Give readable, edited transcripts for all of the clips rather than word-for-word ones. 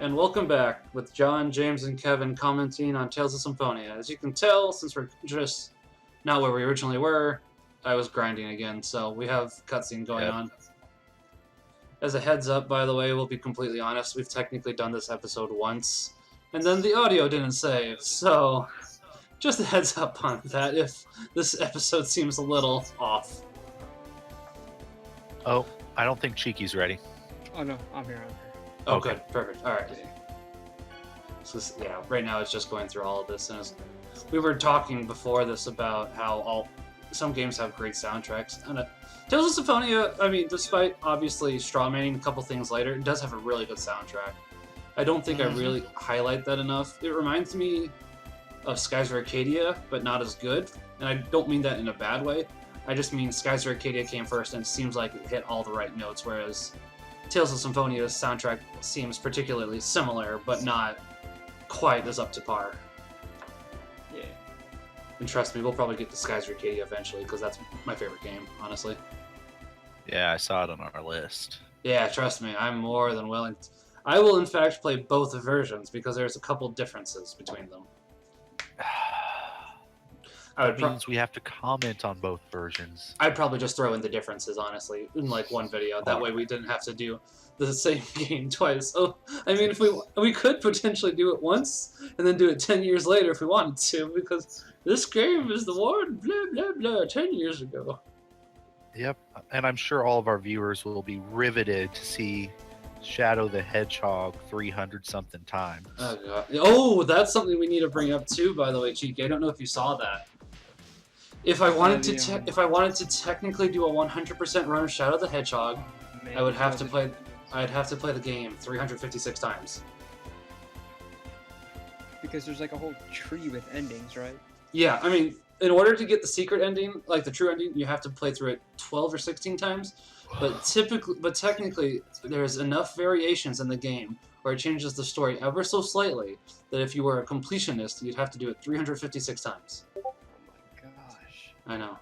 And welcome back with John, James, and Kevin commenting on Tales of Symphonia. As you can tell, since we're just not where we originally were, I was grinding again, so we have cutscene going on. As a heads up, by the way, we'll be completely honest, we've technically done this episode once, and then the audio didn't save, so just a heads up on that if this episode seems a little off. Oh, I don't think Cheeky's ready. Oh no, I'm here. Oh, Okay. good, perfect. All right. So yeah, right now it's just going through all of this, and we were talking before this about how some games have great soundtracks, and Tales of Symphonia, I mean, despite obviously strawmanning a couple things later, it does have a really good soundtrack. I don't think I really highlight that enough. It reminds me of Skies of Arcadia, but not as good, and I don't mean that in a bad way. I just mean Skies of Arcadia came first, and it seems like it hit all the right notes, whereas Tales of Symphonia's soundtrack seems particularly similar, but not quite as up to par. Yeah. And trust me, we'll probably get to Skies of Arcadia eventually, because that's my favorite game, honestly. Yeah, I saw it on our list. Yeah, trust me, I'm more than willing. I will, in fact, play both versions, because there's a couple differences between them. That means we have to comment on both versions. I'd probably just throw in the differences, honestly, in like one video. That way we didn't have to do the same game twice. Oh, I mean, if we could potentially do it once and then do it 10 years later if we wanted to, because this game is the one blah blah blah 10 years ago. Yep, and I'm sure all of our viewers will be riveted to see Shadow the Hedgehog 300-something times. Oh god! Oh, that's something we need to bring up too. By the way, Cheeky, I don't know if you saw that. If I wanted to technically do a 100% run of Shadow the Hedgehog, I would have to play. I'd have to play the game 356 times. Because there's like a whole tree with endings, right? Yeah, I mean, in order to get the secret ending, like the true ending, you have to play through it 12 or 16 times. But technically, there's enough variations in the game where it changes the story ever so slightly that if you were a completionist, you'd have to do it 356 times. Oh my gosh. I know.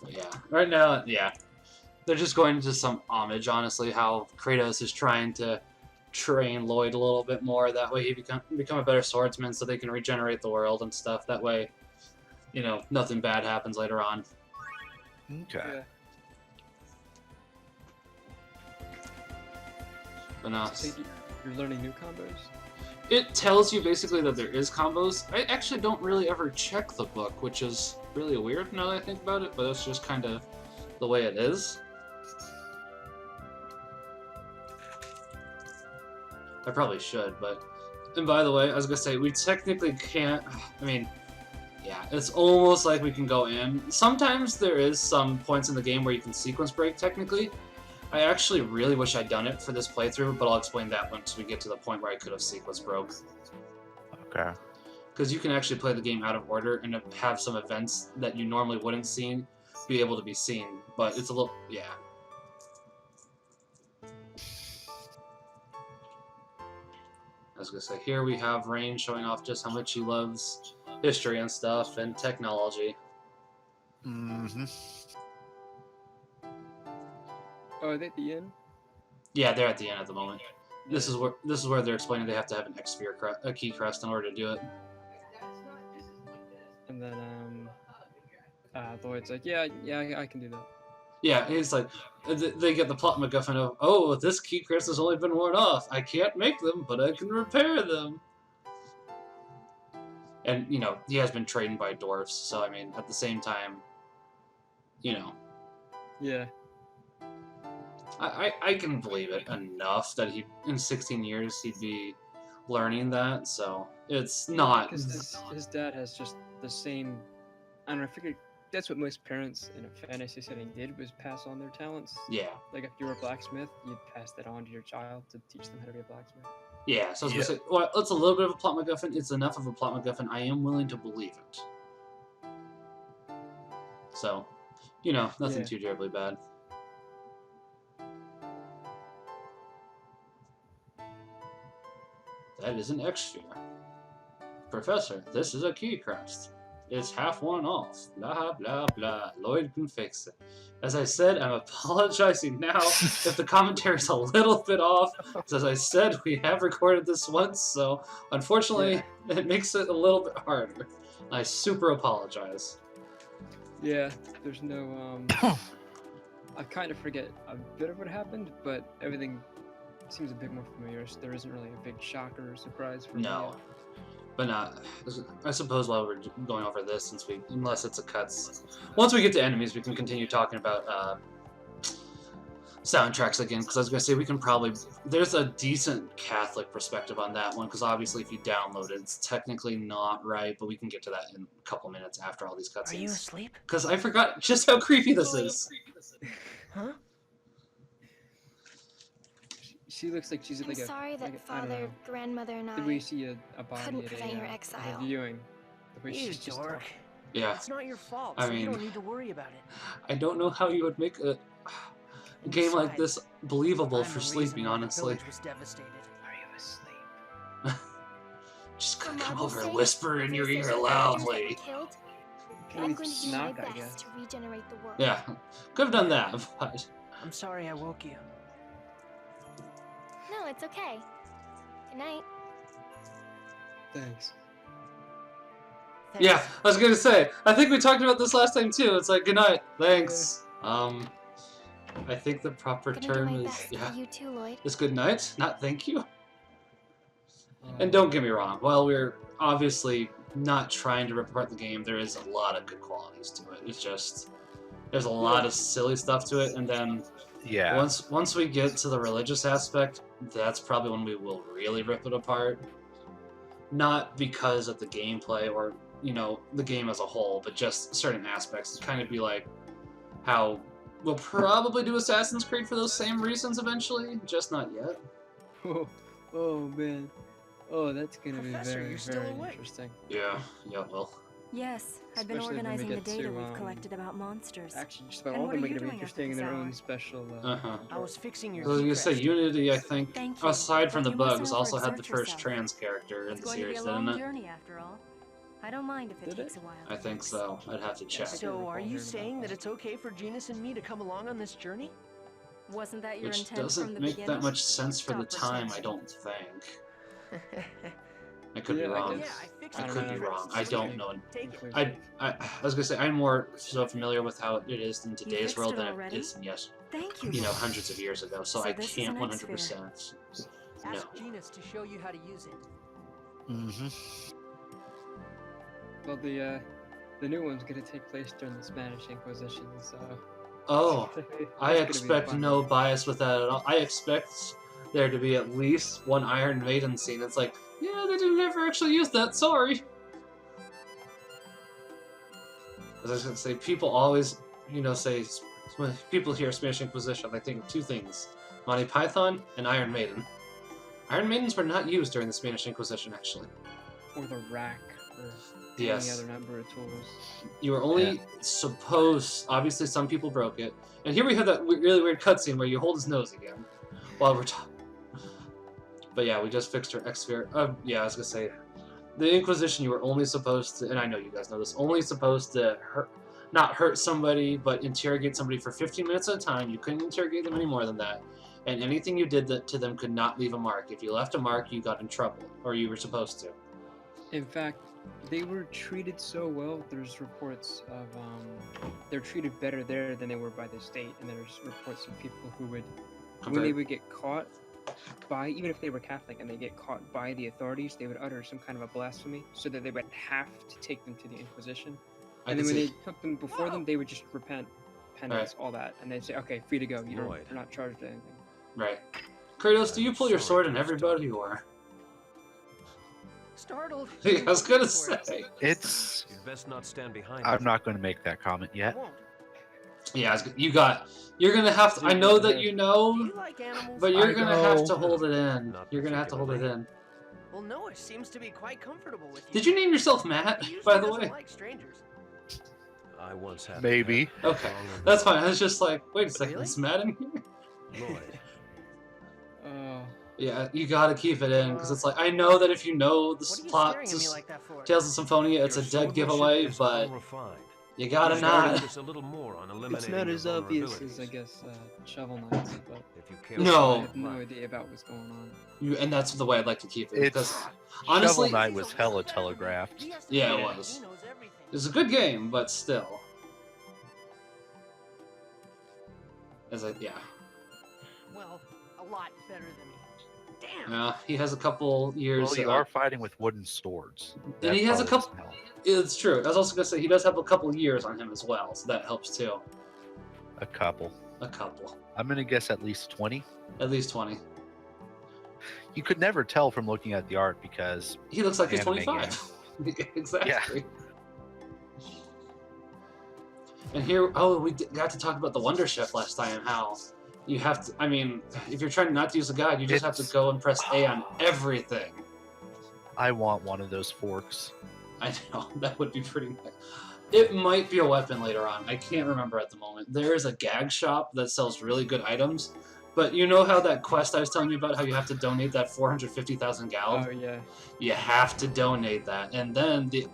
But yeah, right now, yeah. They're just going into some homage, honestly, how Kratos is trying to train Lloyd a little bit more. That way he become a better swordsman so they can regenerate the world and stuff. That way, you know, nothing bad happens later on. Okay. Yeah. But no. So you're learning new combos? It tells you basically that there is combos. I actually don't really ever check the book, which is really weird now that I think about it, but that's just kind of the way it is. I probably should, but... And by the way, I was gonna say, we technically can't... I mean, yeah, it's almost like we can go in. Sometimes there is some points in the game where you can sequence break, technically. I actually really wish I'd done it for this playthrough, but I'll explain that once we get to the point where I could have sequence broke. Okay. Because you can actually play the game out of order and have some events that you normally wouldn't see be able to be seen, but it's a little... yeah. I was gonna say, here we have Rain showing off just how much he loves history and stuff and technology. Mm-hmm. Oh, are they at the end? Yeah, they're at the end at the moment. Yeah. This is where they're explaining they have to have an X-Sphere a key crest in order to do it. And then Lloyd's like, yeah, I can do that. Yeah, he's like, they get the plot MacGuffin of, oh, this key crest has only been worn off. I can't make them, but I can repair them. And, you know, he has been trained by dwarfs, so, I mean, at the same time, you know. Yeah. I can believe it enough that in 16 years, he'd be learning that, so it's not... Because his dad has just the same... I don't know, I figured that's what most parents in a fantasy setting did, was pass on their talents. Yeah. Like if you were a blacksmith, you'd pass that on to your child to teach them how to be a blacksmith. Yeah, so I was gonna say, well, it's a little bit of a plot MacGuffin. It's enough of a plot MacGuffin. I am willing to believe it. So, you know, nothing too terribly bad. That is an X-Sphere. Professor, this is a key crest. is half one off. Blah, blah, blah. Lloyd can fix it. As I said, I'm apologizing now if the commentary's a little bit off. As I said, we have recorded this once, so unfortunately, it makes it a little bit harder. I super apologize. Yeah, there's no, I kind of forget a bit of what happened, but everything seems a bit more familiar, so there isn't really a big shocker or surprise for me. No. But not. I suppose while we're going over this, unless it's a cuts, once we get to enemies, we can continue talking about soundtracks again. Because I was gonna say we can probably there's a decent Catholic perspective on that one. Because obviously, if you download it, it's technically not right. But we can get to that in a couple minutes after all these cutscenes. Are you asleep? Because I forgot just how creepy this is. Huh? She looks like she's I'm like sorry a, that like I don't father, know, grandmother, and the way you I see a body couldn't at prevent your at a exile. viewing. The way You she's just dork. Yeah. It's not your fault, I so you mean- don't need to worry about it. I don't know how you would make a game like this believable I'm for the reason sleeping. why the Honestly, village was devastated. Are you asleep? just For gonna come Marvel's over and sake, whisper in your for the ear sisters that were loudly. killed, Can I'm we going to do my knock, I best guess. to regenerate the world. Yeah, could have done that, but I'm sorry I woke you. No, it's okay. Good night. Thanks. yeah, Thanks. I was gonna say. I think we talked about this last time too. It's like good night, thanks. I think the proper Gonna do term my is best for you too, Lloyd. is good night, not thank you. And don't get me wrong, while we're obviously not trying to rip apart the game, there is a lot of good qualities to it. It's just there's a lot of silly stuff to it, and then Yeah. once we get to the religious aspect, that's probably when we will really rip it apart. Not because of the gameplay or the game as a whole, but just certain aspects. Kind of be like how we'll probably do Assassin's Creed for those same reasons eventually, just not yet. Oh man. Oh, that's gonna Professor, be very, you're still very awake. interesting. Yeah, well. Yes, I've been Especially when we organizing the get data to, we've collected about monsters. Actually, just about And all of what them are are you gonna be doing after interesting in this their own hour? special. I was fixing your I was gonna say key Unity, I think, Thank you, aside from but the you mustn't bugs, also had the overexert first yourself. trans character in It's the going to be series, a long didn't it? journey after all. I don't mind if it Did takes it? a while. I think so. I'd have to check. So, are recall you hearing about saying that that. it's okay for Genus and me to come along on this journey? Wasn't that your Which intent from doesn't the make beginning? that much sense for the Stop time, I research. don't think. I could Yeah, be I wrong. guess. Yeah, I fixed I I it. could be don't know. wrong. I don't know. Take it. I was gonna say I'm more so familiar with how it is in today's fixed world it than it already? is in Thank you. hundreds of years ago. So So I this is can't an 100%. No. Ask Genus to show you how to use it. Mm-hmm. Well, the new one's gonna take place during the Spanish Inquisition, so. Oh, that's I gonna be expect fun. no bias with that at all. I expect there to be at least one Iron Maiden scene. It's like, yeah, they didn't ever actually use that. Sorry. As I was gonna say, people always, say when people hear Spanish Inquisition, they think of two things: Monty Python and Iron Maiden. Iron Maidens were not used during the Spanish Inquisition, actually. Or the rack, or Yes. any other number of tools. You were only supposed. Obviously, some people broke it, and here we have that really weird cutscene where you hold his nose again while we're talking. But yeah, we just fixed her X-Sphere. Yeah, I was gonna say, the Inquisition. You were only supposed to, and I know you guys know this, only supposed to not hurt somebody, but interrogate somebody for 15 minutes at a time. You couldn't interrogate them any more than that, and anything you did to them could not leave a mark. If you left a mark, you got in trouble, or you were supposed to. In fact, they were treated so well. There's reports of they're treated better there than they were by the state, and there's reports of people who would, when they would get caught by, even if they were Catholic and they get caught by the authorities, they would utter some kind of a blasphemy, so that they would have to take them to the Inquisition. And then when they took them before them, they would just repent, penance, all that, and they'd say, "Okay, free to go. You're not charged with anything." Right. Kratos, do you pull your sword on everybody, or? Startled. I was gonna say. It's. You'd best not stand behind I'm him. not going to make that comment I yet. won't. Yeah, you're gonna have to. I know that you Do know, you like animals? but you're I gonna have know. to hold it in. Not You're gonna have to hold it in. Well, Noah seems to be quite comfortable with you. Did you name yourself Matt, He usually by the doesn't way? like strangers. I once had. Maybe. Okay, that's fine. I was just like, wait a second, Really? is Matt in here? Lloyd. Oh, Yeah, you gotta keep it in, because it's like, I know that if you know the What are you plot staring to at me like that for? Tales of Symphonia, it's a Your dead swordsmanship giveaway, is but unrefined. you gotta You should not. focus a little more on It's eliminating not your as obvious as, I vulnerabilities. guess, Shovel Knights, but If you care this one I No. have no idea about what's going on. And that's the way I'd like to keep it, because It's honestly, Shovel Knight was hella telegraphed. Yeah, it Yeah. was. He knows everything. It's a good game, but still. Yeah. Well, a lot better than me. Damn. Yeah, he has a couple years. Well, you are fighting with wooden swords. And he That has a probably couple. doesn't help. It's true. I was also gonna say he does have a couple years on him as well, so that helps too. A couple. A couple, I'm gonna guess at least 20. at least 20. You could never tell from looking at the art because He looks like he's Anime 25. Exactly. Yeah. And here, we got to talk about the Wonder Shift last time. How you have to. I mean, if you're trying not to use a guide, you just have to go and press A on everything. I want one of those forks. I know, that would be pretty nice. It might be a weapon later on. I can't remember at the moment. There is a gag shop that sells really good items, but you know how that quest I was telling you about, how you have to donate that 450,000 gal? Oh yeah. You have to donate that, and then the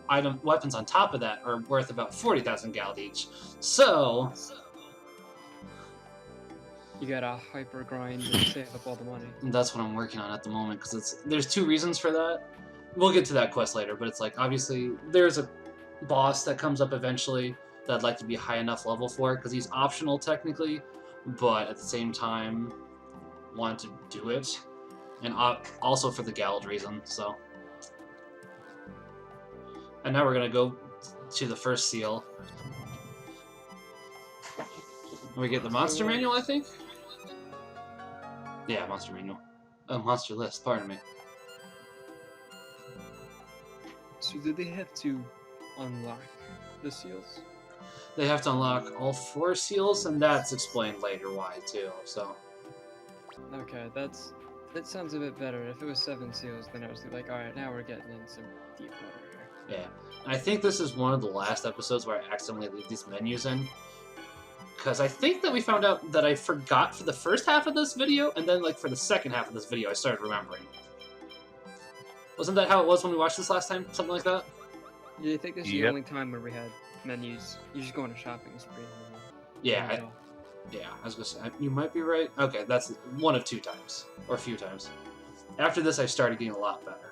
weapons on top of that are worth about 40,000 gal each. So You gotta hyper grind and save up all the money. that's what I'm working on at the moment, because there's two reasons for that. We'll get to that quest later, but it's like, obviously, there's a boss that comes up eventually that I'd like to be high enough level for, because he's optional technically, but at the same time, want to do it. And also for the Gald reason, so. And now we're going to go to the first seal. We get the monster manual, I think? Yeah, monster manual. Monster list, pardon me. So do they have to unlock the seals? They have to unlock all 4 seals, and that's explained later why, too, so. Okay, that sounds a bit better. If it was 7 seals, then I was like, alright, now we're getting in some deep water here. Yeah. And I think this is one of the last episodes where I accidentally leave these menus in. Because I think that we found out that I forgot for the first half of this video, and then, like, for the second half of this video, I started remembering. Wasn't that how it was when we watched this last time? Something like that? Yeah, I think this is the Yep. only time where we had menus. You just go on a shopping spree. Yeah, I was gonna say, you might be right. Okay, that's one of 2 times. Or a few times. After this, I started getting a lot better.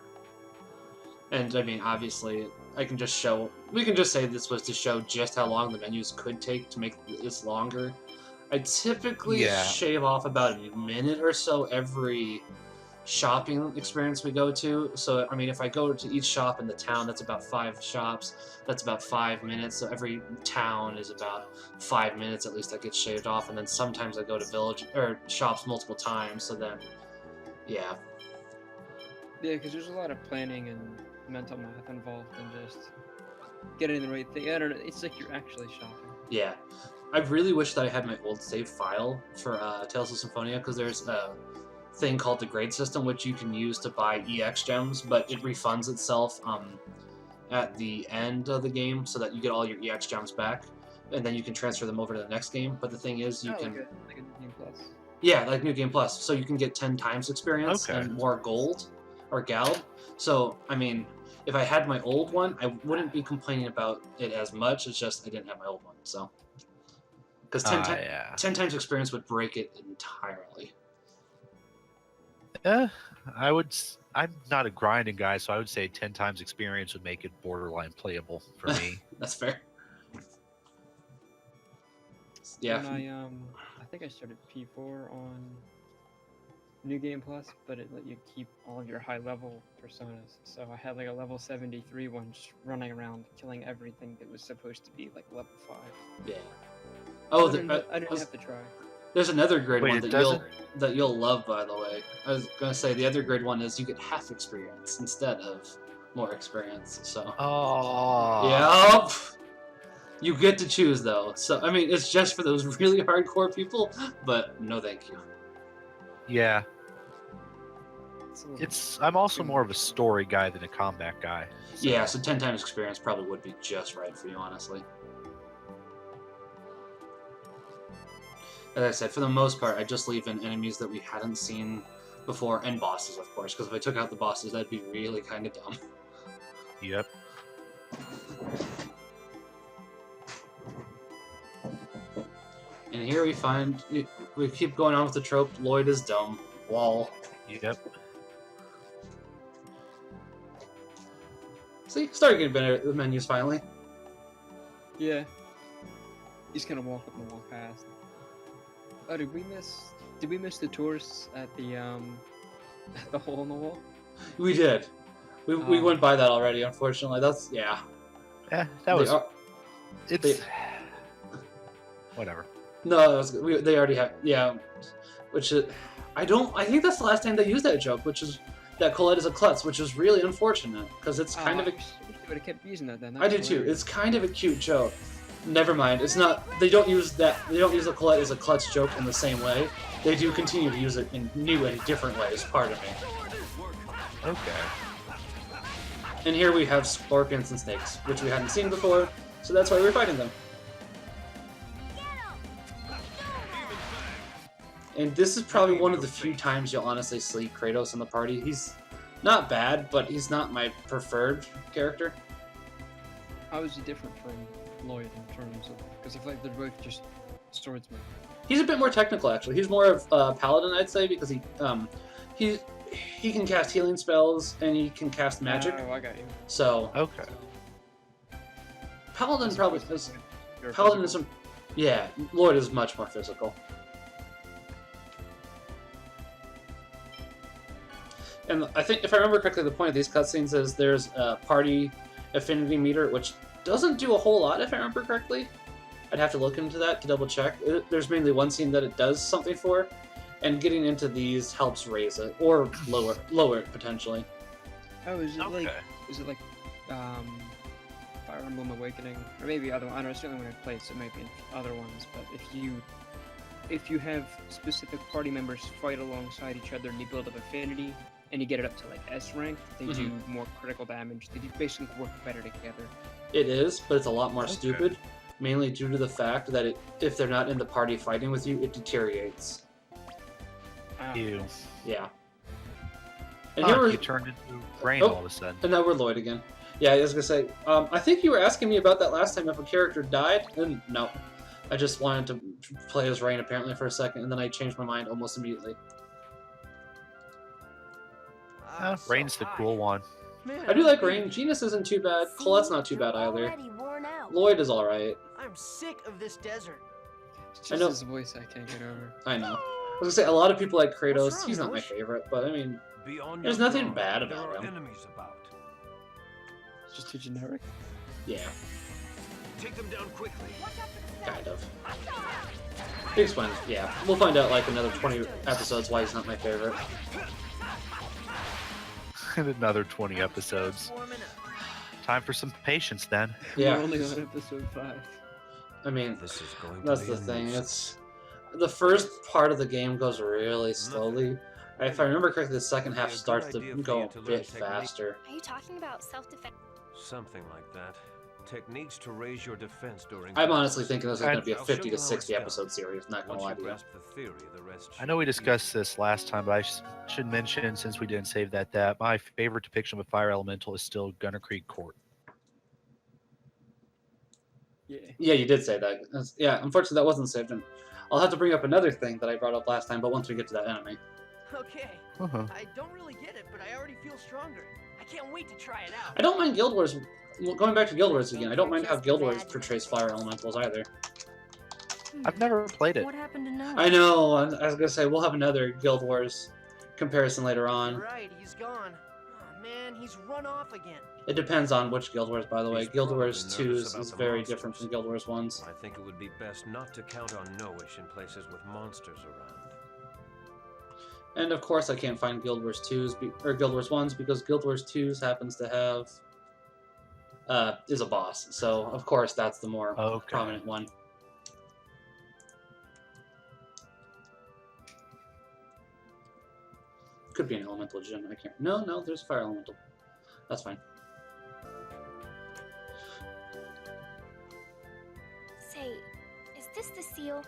And, I mean, obviously, we can just say this was to show just how long the menus could take to make this longer. I typically shave off about a minute or so every shopping experience we go to. So, I mean, if I go to each shop in the town, that's about 5 shops. That's about 5 minutes. So every town is about 5 minutes at least that gets shaved off. And then sometimes I go to shops multiple times. So then, yeah. Yeah, because there's a lot of planning and mental math involved in just getting the right thing. I don't know. It's like you're actually shopping. Yeah. I really wish that I had my old save file for Tales of Symphonia, because there's a thing called the grade system, which you can use to buy EX gems, but it refunds itself at the end of the game, so that you get all your EX gems back, and then you can transfer them over to the next game. But the thing is, you can... Like a New Game Plus. Yeah, like New Game Plus. So you can get 10 times experience and more gold, or gal. So, I mean, if I had my old one, I wouldn't be complaining about it as much. It's just I didn't have my old one, so... Because 10 times experience would break it entirely. I'm not a grinding guy, so I would say 10 times experience would make it borderline playable for me. That's fair. Yeah. When I think I started P4 on New Game Plus, but it let you keep all of your high level personas. So I had like a level 73 one just running around killing everything that was supposed to be like level 5. Yeah. Oh, I didn't have to try. There's another grade one it that you'll love, by the way. I was gonna say the other grade one is you get half experience instead of more experience. So. Oh. Yep. You get to choose though. So I mean, it's just for those really hardcore people. But no, thank you. Yeah. I'm also more of a story guy than a combat guy. So. Yeah, so 10 times experience probably would be just right for you, honestly. As I said, for the most part, I just leave in enemies that we hadn't seen before, and bosses, of course, because if I took out the bosses, that'd be really kind of dumb. Yep. And here we find, we keep going on with the trope, Lloyd is dumb. Wall. Yep. See, starting getting better at the menus finally. Yeah. He's gonna walk up and walk past. Oh, did we miss the tourists at the at the hole in the wall? We did. We went by that already, unfortunately. That's, yeah. Yeah, that was... They, It's... Whatever. no, it was, they already have, yeah. Which is, I think that's the last time they used that joke, which is that Colette is a klutz, which is really unfortunate, because it's kind of a... I wish they would have kept using that then. I do too. It's kind of a cute joke. Never mind. It's not. They don't use that. They don't use the Colette as a klutz joke in the same way. They do continue to use it in new and different ways. Pardon me. Okay. And here we have scorpions and snakes, which we hadn't seen before, so that's why we're fighting them. And this is probably one of the few times you'll honestly see Kratos in the party. He's not bad, but he's not my preferred character. How is he different from Lloyd in terms of... Because I feel like they're both just swordsmen. He's a bit more technical, actually. He's more of a paladin, I'd say, because he can cast healing spells and he can cast magic. Oh, I got you. So Okay. paladin probably is. You're Paladin is physical. yeah. Lloyd is much more physical. And I think, if I remember correctly, the point of these cutscenes is there's a party affinity meter, which doesn't do a whole lot, if I remember correctly. I'd have to look into that to double check. There's mainly one scene that it does something for, and getting into these helps raise it, or lower it potentially. Oh, is it Okay. like... Is it like... Fire Emblem Awakening? Or maybe other... I don't know, certainly when I played, so it might be in other ones, but if you have specific party members fight alongside each other and you build up affinity, and you get it up to like S rank, they do more critical damage. They basically work better together. It is, but it's a lot more Okay. stupid, mainly due to the fact that if they're not in the party fighting with you, it deteriorates. Ew. Yeah. And Huh, here we're, you turned into rain Oh. all of a sudden. and now we're Lloyd again. Yeah, I was gonna say, I think you were asking me about that last time if a character died, and no. I just wanted to play as Rain apparently for a second, and then I changed my mind almost immediately. Rain's the cool one. I do like Rain. Genus isn't too bad. Colette's not too bad either. Already worn out. Lloyd is alright. I'm sick of this desert. It's I just know. his voice I can't get over. I know. I was gonna say, a lot of people like Kratos. What's wrong, He's not my Bush? favorite, but I mean, Beyond There's your nothing throne, bad there about are him. enemies about. It's just too generic. yeah, Take them down quickly. kind of. He explains, yeah. We'll find out like another 20 episodes why he's not my favorite. And another 20 episodes. Warming up. Time for some patience then. Yeah. We're only on episode 5. I mean, This is going that's to be the a thing. nuisance. It's the first part of the game goes really slowly. If I remember correctly, the second half Be a good starts to idea for go you a to learn bit technique. faster. Are you talking about self-defense? Something like that. Techniques to raise your defense during. I'm honestly battles. thinking this is going to be a I'll show 50 you to how 60 it's done. episode series, not going Once to lie you to you. grasp the theory, the rest I know we should be discussed this last time, but I should mention, since we didn't save that my favorite depiction of a fire elemental is still Gunner Creek Court. Yeah. Yeah, you did say that. Yeah, unfortunately that wasn't saved. And I'll have to bring up another thing that I brought up last time, but once we get to that enemy. Okay. Uh-huh. I don't really get it, but I already feel stronger. I can't wait to try it out. I don't mind Guild Wars. Well, going back to Guild Wars again, I don't mind how Guild Wars portrays fire elementals either. I've never played it. What happened to Noah? I know. I was gonna say we'll have another Guild Wars comparison later on. Right, he's gone. Oh man, he's run off again. It depends on which Guild Wars, by the way. He's Guild Wars probably nervous 2's about is the very monsters. different from Guild Wars 1's. I think it would be best not to count on no-ish in places with monsters around. And of course, I can't find Guild Wars 2's or Guild Wars 1's because Guild Wars 2's happens to have is a boss. So of course, that's the more Okay. prominent one. Could be an elemental gem. I can't. No, there's a fire elemental. That's fine. Say, is this the seal?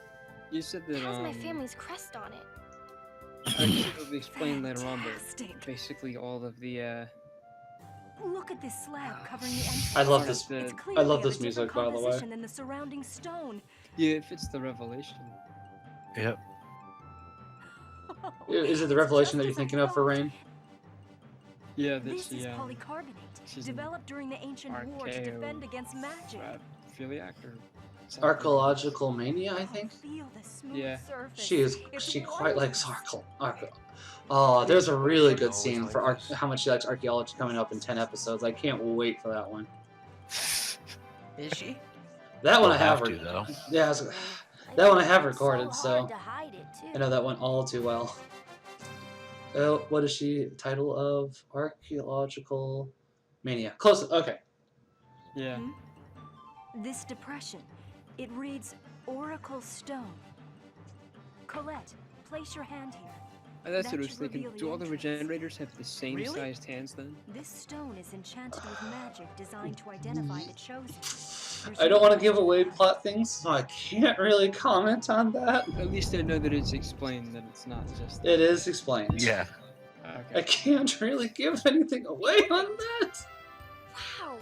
You said It that has my family's crest on it. It'll be explained later on, but Fantastic. basically all of the Look at this slab covering the entrance. I love part this. of the It's I clearly love of a this different music, by the way. composition than the surrounding stone. yeah, if it's the revelation. Yep. Is it the It's revelation that just you're as I thinking of for thought. Rain? Yeah, that's This is the polycarbonate, she's developed during the ancient war to Archaeo- defend against magic. Philiac or something. Archaeological mania, I think. Feel the smooth Yeah. surface. She It's quite likes wonderful. Oh, there's a really good Always scene like for this. how much she likes archaeology coming up in 10 episodes. I can't wait for that one. Is she? That one We'll I have. to though. Yeah, that one I have recorded, so hard to hide it too. I know that one all too well. Oh, what is she? Title of Archaeological Mania. Close. Okay. Yeah. This depression, it reads Oracle Stone. Colette, place your hand here. That's That what I was should thinking. reveal the Do all the entrance. regenerators have the same Really? sized hands then? This stone is enchanted with magic designed to identify the chosen. There's I don't no want to give magic. away plot things, so I can't really comment on that. At least I know that it's explained that it's not just. It is explained. Yeah. I Okay. can't really give anything away on that. Wow.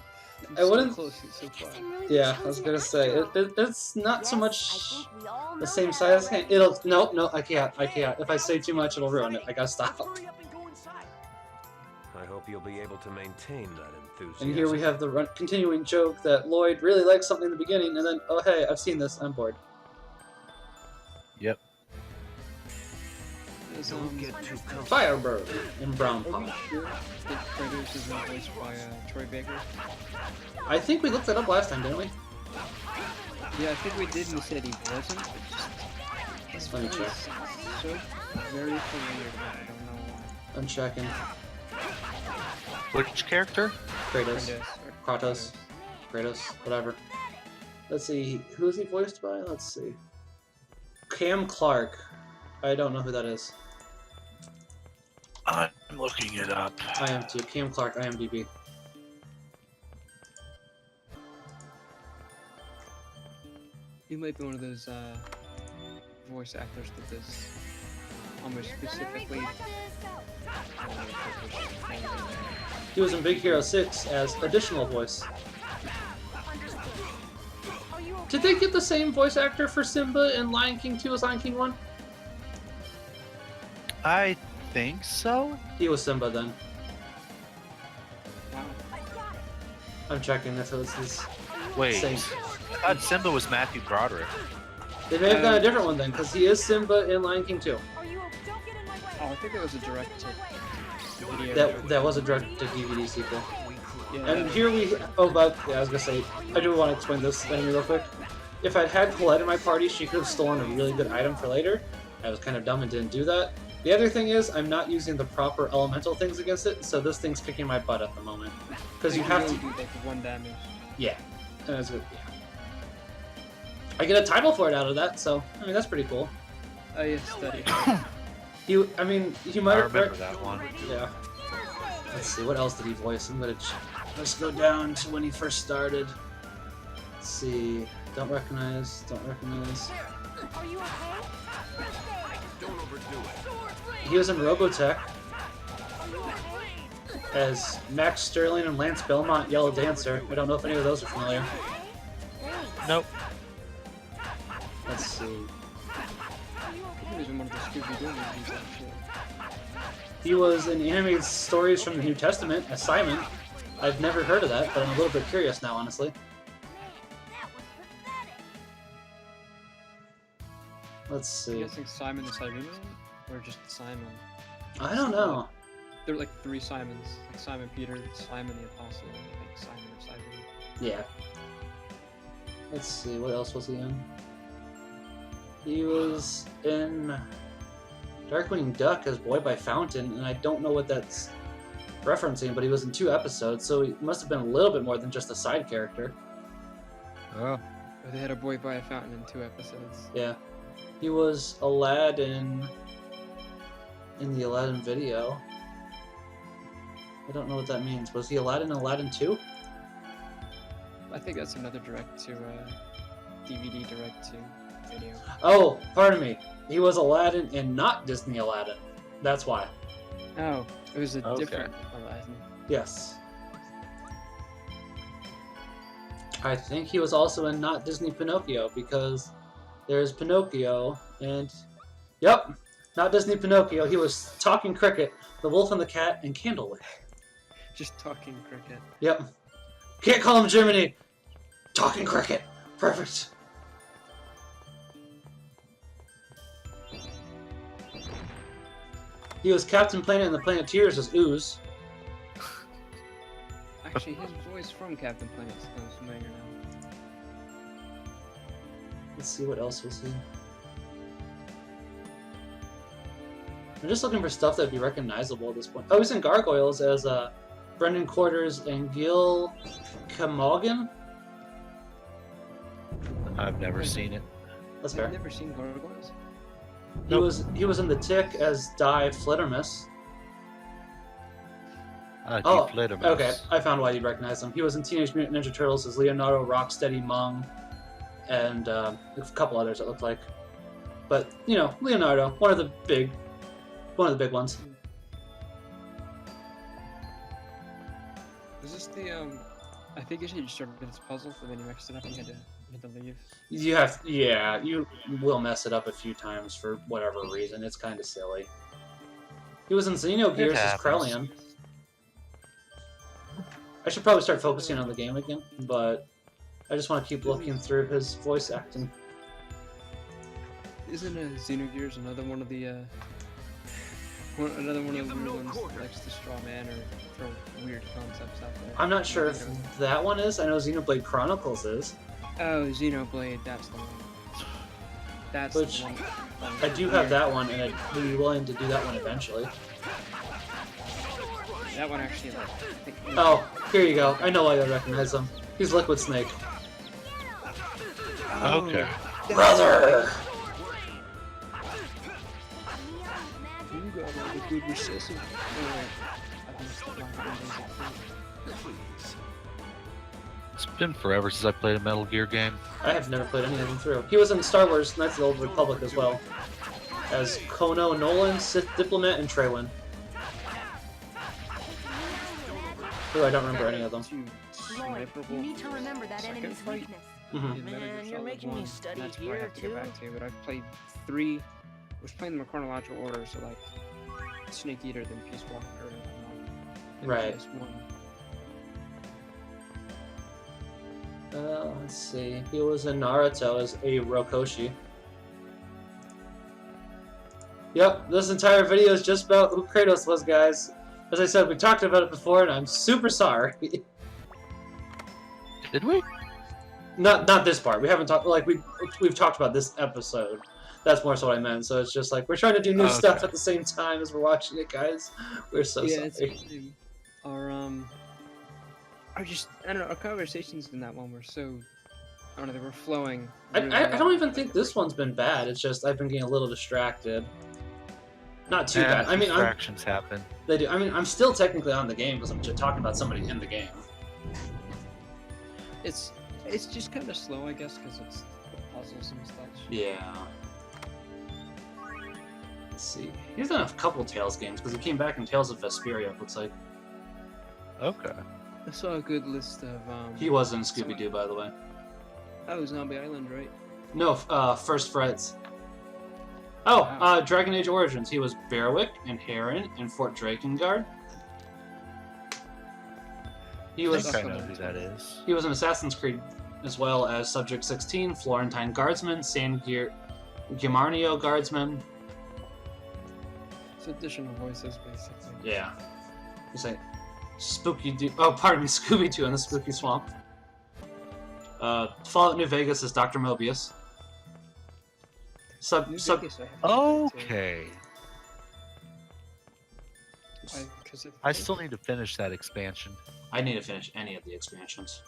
I'm I so wouldn't- close so Guess far. I'm really the Yeah, I was chosen gonna say after all. it's not so Yes, much I think we all know the same that size. already. It'll no, I can't. If I say too much, it'll ruin it. I gotta stop. Hurry up and go inside. I hope you'll be able to maintain that enthusiasm. And here we have the continuing joke that Lloyd really liked something in the beginning, and then oh hey, I've seen this. I'm bored. Yep. Is, Don't get too comfortable. Firebird in Brown Are we Pot. sure that Kratos is not voiced by Troy Baker? I think we looked that up last time, didn't we? Yeah, I think we did, and we said he wasn't. But just his Let me voice check. is so very familiar to me. I don't know why. I'm checking. Which character? Kratos. Kratos. Kratos. Whatever. Let's see. Who is he voiced by? Let's see. Cam Clark. I don't know who that is. I'm looking it up. I am too. Cam Clark, IMDb. He might be one of those voice actors that does almost specifically. He was in Big Hero 6 as additional voice. Did they get the same voice actor for Simba in Lion King 2 as Lion King 1? I think so. He was Simba then. Wow. I'm checking if it was his Wait. same. I thought Simba was Matthew Broderick. They may have done a different one then, because he is Simba in Lion King 2. Don't get in my way. Oh, I think that was a direct to video. That was a direct-to-DVD sequel. Yeah. And here we... Oh, but... Yeah, I was gonna say... I do want to explain this thing real quick. If I'd had Colette in my party, she could have stolen a really good item for later. I was kind of dumb and didn't do that. The other thing is, I'm not using the proper elemental things against it, so this thing's kicking my butt at the moment. Because you have to... do like 1 damage. Yeah. And it's good. Yeah. I get a title for it out of that, so... I mean, that's pretty cool. Oh yes, study. You might I have... remember that one. Yeah. Let's see, what else did he voice? I'm gonna... Let's go down to when he first started. Let's see... Don't recognize. Are you okay? Don't overdo it. He was in Robotech as Max Sterling and Lance Belmont, Yellow Dancer. I don't know if any of those are familiar. Nope. Let's see. He was in one of the Scooby-Doo movies, actually. He was in animated stories from the New Testament as Simon. I've never heard of that, but I'm a little bit curious now, honestly. Let's I'm see. guessing Simon the Cyrene, or just Simon? I don't know. There are like 3 Simons. Like Simon Peter, Simon the Apostle, and like Simon of Cyrene. Yeah. Let's see, what else was he in? He was in Darkwing Duck as Boy by Fountain, and I don't know what that's referencing, but he was in 2 episodes, so he must have been a little bit more than just a side character. Oh. Or they had a boy by a fountain in 2 episodes. Yeah. He was Aladdin in the Aladdin video. I don't know what that means. Was he Aladdin in Aladdin 2? I think that's another direct to DVD direct to video. Oh, pardon me. He was Aladdin in not Disney Aladdin. That's why. Oh, it was a Okay. different Horizon. Yes. I think he was also in Not Disney Pinocchio because there's Pinocchio and yep, Not Disney Pinocchio. He was Talking Cricket, The Wolf and the Cat, and Candlewick. Just talking cricket. Yep. Can't call him Germany. Talking Cricket. Perfect. He was Captain Planet in the Planeteers as Ooze. Actually, his voice from Captain Planet sounds familiar now. Let's see what else was he. I'm just looking for stuff that'd be recognizable at this point. Oh, he's in Gargoyles as Brendan Quarters and Gil Camogan. I've never seen it. That's I've fair. never seen Gargoyles. He was in The Tick as Di Flittermus. Deep Flittermus. Okay, I found why you'd recognize him. He was in Teenage Mutant Ninja Turtles as Leonardo Rocksteady Mung, and a couple others it looked like. But you know, Leonardo, one of the big ones. Was this the I think you should start with this puzzle, but then you mixed it up and you had to leave. You will mess it up a few times for whatever reason. It's kind of silly. He was in Xenogears as happens. Krellian. I should probably start focusing on the game again, but I just want to keep looking through his voice acting. Isn't Xenogears another one of the another one of the weird ones that likes to straw man or throw weird concepts out there? I'm not sure if that one is. I know Xenoblade Chronicles is. Oh, Xenoblade, that's the one. That's Which, the one. I do have that one, and I'd be willing to do that one eventually. That one actually, like, I think. Oh, here you go. I know why I recognize him. He's Liquid Snake. Okay. Brother! You got all the good recessive. It's been forever since I played a Metal Gear game. I have never played any of them through. He was in Star Wars Knights of the Old Republic as well. As Kono Nolan, Sith Diplomat, and Treywin. Ooh, I don't remember any of them. Lloyd, you need to remember that Second enemy's fight. weakness. Mhm. Man, you're making me study That's what I here have to go too. back to, but I've played 3. I was playing them in chronological order, so like Snake Eater, then Peace Walker, and Right. PS1. Let's see. He was in Naruto as a Rokoshi. Yep, this entire video is just about who Kratos was, guys. As I said, we talked about it before, and I'm super sorry. Did we? Not this part. We haven't talked. Like we've talked about this episode. That's more so what I meant. So it's just like we're trying to do new Okay. stuff at the same time as we're watching it, guys. We're so yeah, sorry. it's our just I don't know. Our conversations in that one were so I don't know. They were flowing. really I well. don't even think this one's been bad. It's just I've been getting a little distracted. Not too bad. I mean, distractions happen. they do. I mean, I'm still technically on the game because I'm just talking about somebody in the game. It's just kind of slow, I guess, because it's the puzzles and stuff. Yeah. Let's see. He's done a couple Tales games because he came back in Tales of Vesperia. It looks like Okay. I saw a good list of he was in Scooby Doo, by the way. Oh, Zombie Island, right? No, First Frights. Oh, Wow. Dragon Age Origins. He was Berwick and Heron in Fort Drakengard. He I was think I know who that is. he was in Assassin's Creed as well as Subject 16, Florentine Guardsman, San Gimarnio Guardsman. It's additional voices, basically. Yeah. It's like Spooky Doo. Oh, pardon me, Scooby Doo in the Spooky Swamp. Fallout New Vegas is Dr. Mobius. New Sub Vegas, I have to play too. Okay. I still need to finish that expansion. I need to finish any of the expansions.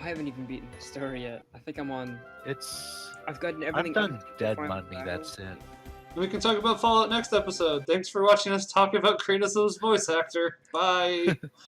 I haven't even beaten the story yet. I think I'm on. It's. I've gotten I've everything. done up to Dead final Monday. battle. That's it. We can talk about Fallout next episode. Thanks for watching us talk about Kratos' voice actor. Bye.